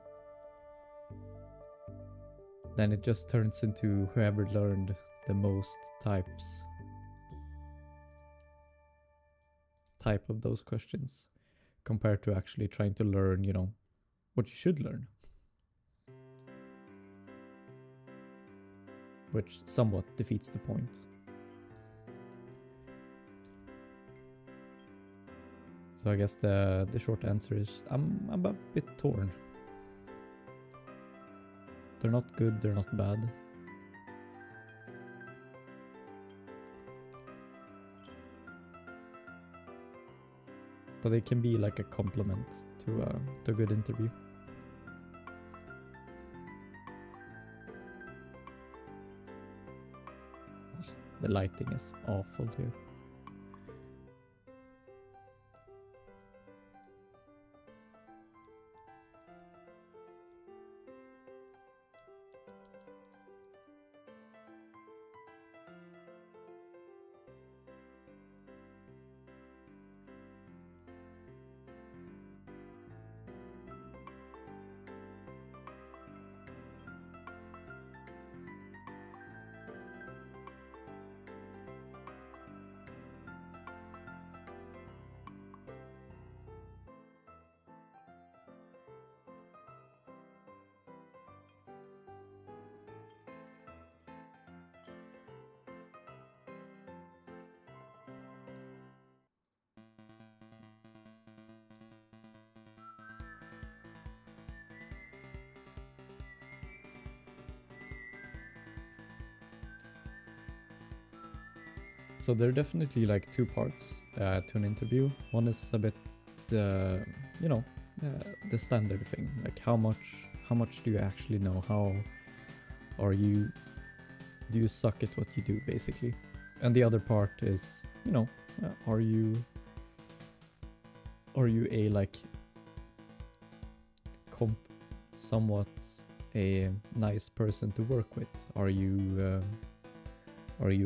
A: Then it just turns into whoever learned the most type of those questions, compared to actually trying to learn, you know, what you should learn. Which somewhat defeats the point. So I guess the short answer is I'm a bit torn. They're not good, they're not bad. But they can be like a complement to a good interview. The lighting is awful here. So there are definitely like two parts to an interview. One is a bit the, you know, the standard thing, like how much do you actually know? How are you? Do you suck at what you do, basically? And the other part is, you know, are you a like somewhat a nice person to work with? Are you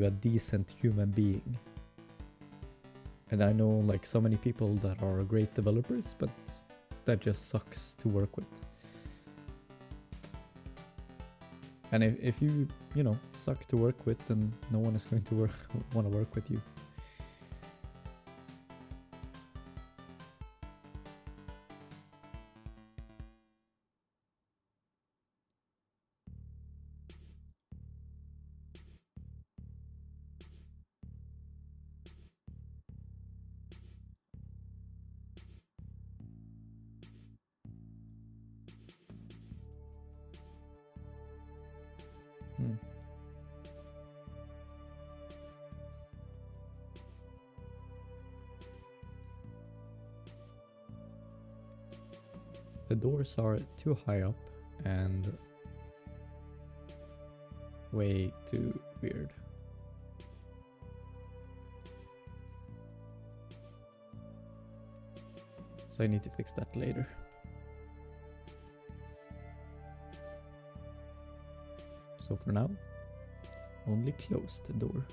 A: a decent human being? And I know like so many people that are great developers, but that just sucks to work with. And if you know, suck to work with, then no one is going to want to work with you. Hmm. The doors are too high up and way too weird. So I need to fix that later. So for now, only close the door.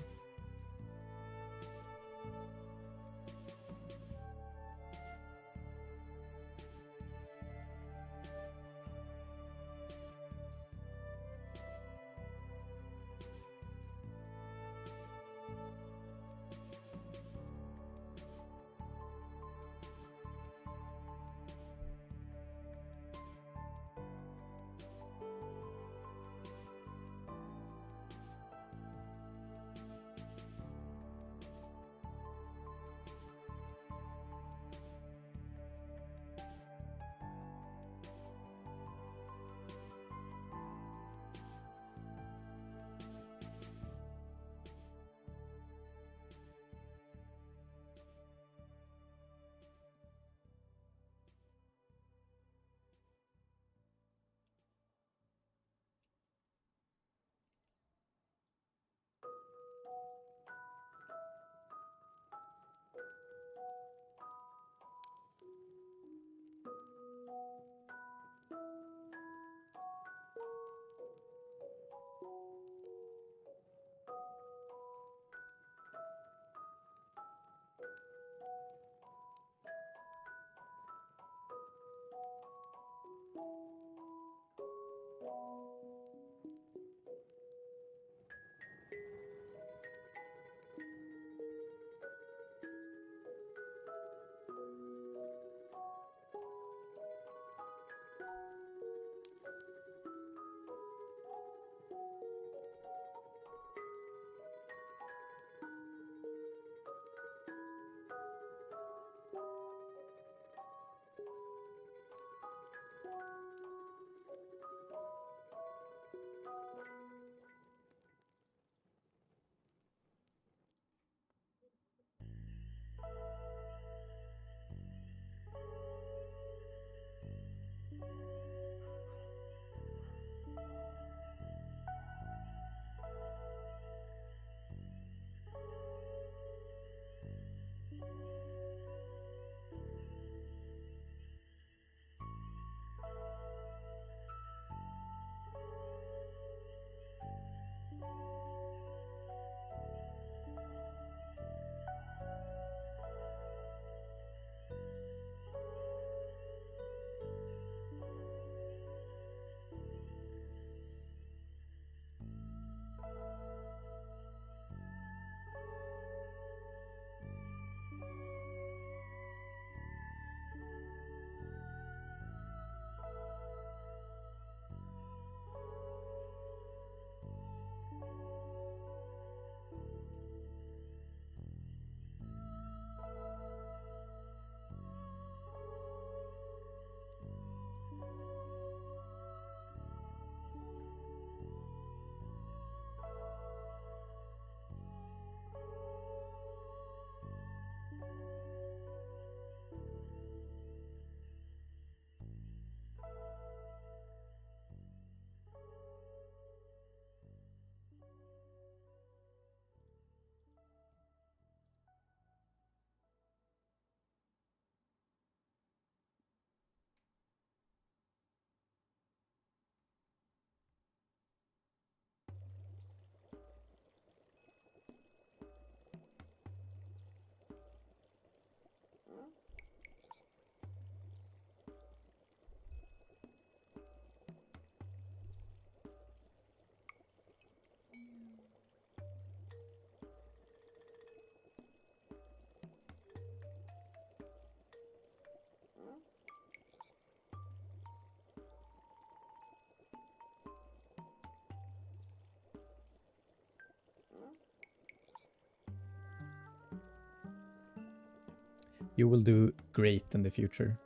A: You will do great in the future.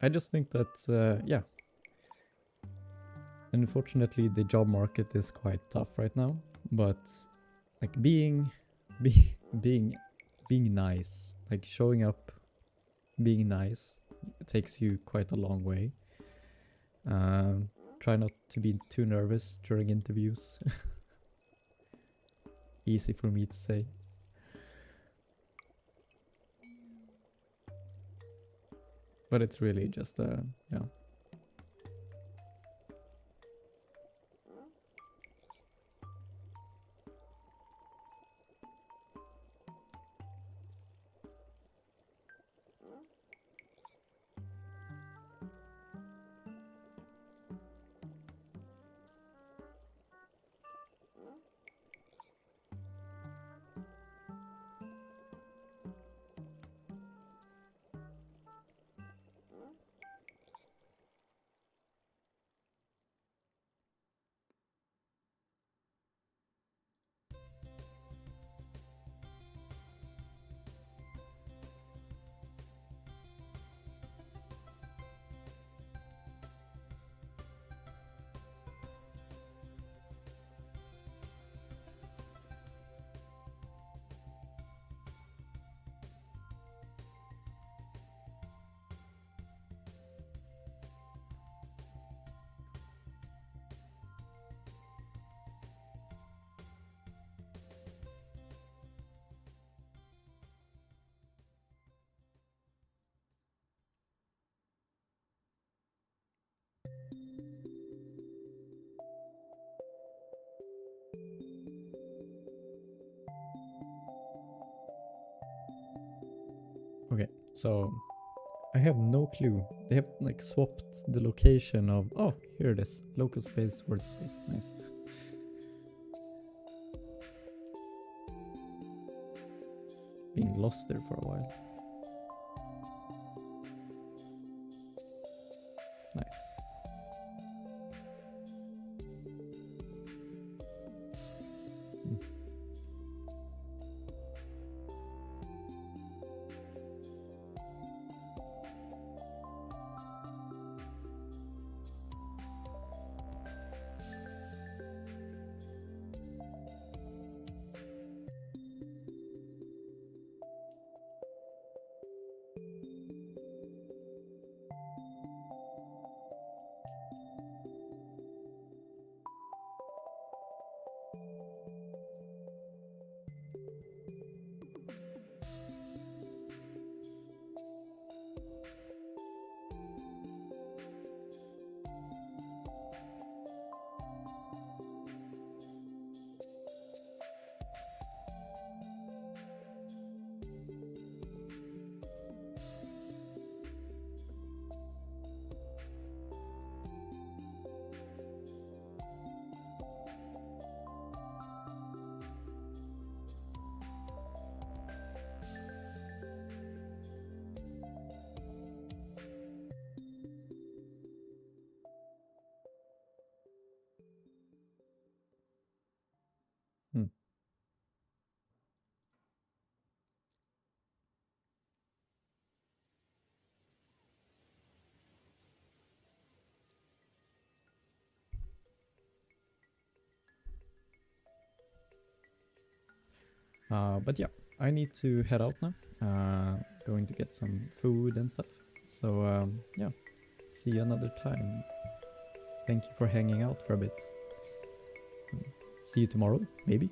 A: I just think that, yeah. Unfortunately, the job market is quite tough right now, but like being nice, like showing up, being nice, it takes you quite a long way. Try not to be too nervous during interviews. Easy for me to say. But it's really just, yeah. Okay, so I have no clue. They have like swapped the location of, oh, here it is. Local space, word space, nice. Being lost there for a while. Nice. Hmm. But yeah, I need to head out now. Going to get some food and stuff. So yeah, see you another time. Thank you for hanging out for a bit. See you tomorrow, maybe.